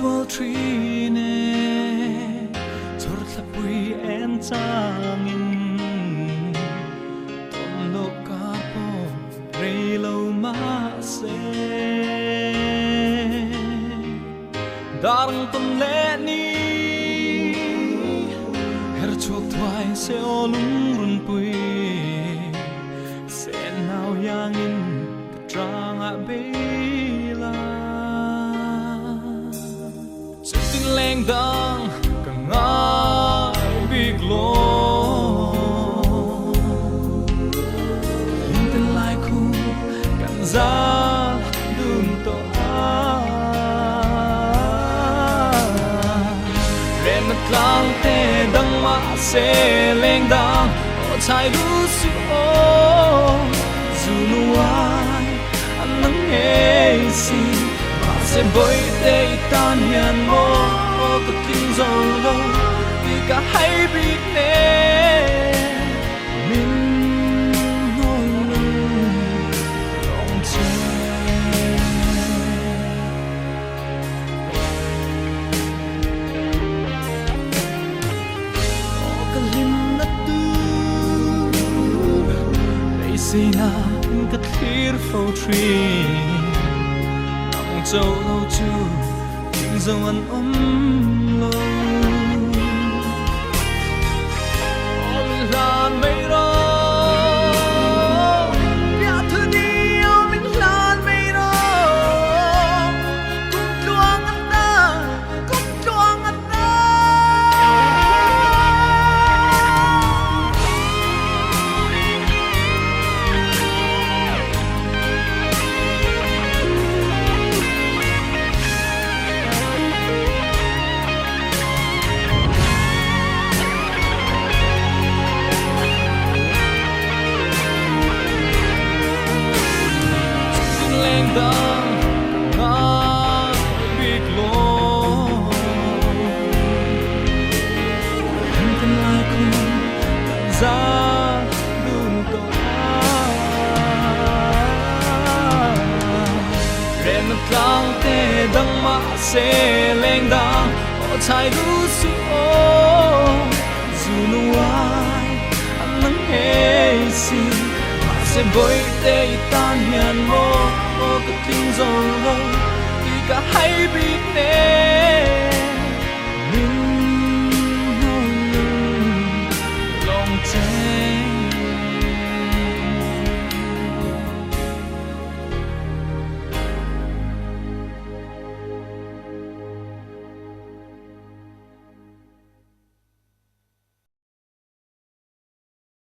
well tree ne chor tha pui en changin ton lo ka po re lo ma se darang ton le ni her chok twai se olung run pui se nau yang in trang a bela tin leng dang ka ngai big lo tin lai khu kan za dun to a ren tlang te dang ma se leng dang o chai lu su o zu nu ai an nang e si se boy te tan hian mo có tin dầu lâu vì cả hai biết nè mình ngồi lòng trời có cái lim nát tu đây xin na cái thiệt phâu tree châu lâu chưa tình dầu ăn lâu ôi làn mây đó bia thứ đi yêu mình làn mây đó cũng choang ăn ta cũng choang ăn ta dang ngai big lo tin lai khu kan za dun to ren tlang te dang ma se leng dang o chai lu su o zu nu ai an nang he si se boy te tan hian mo có tin dầu lâu vì cả hai biết nè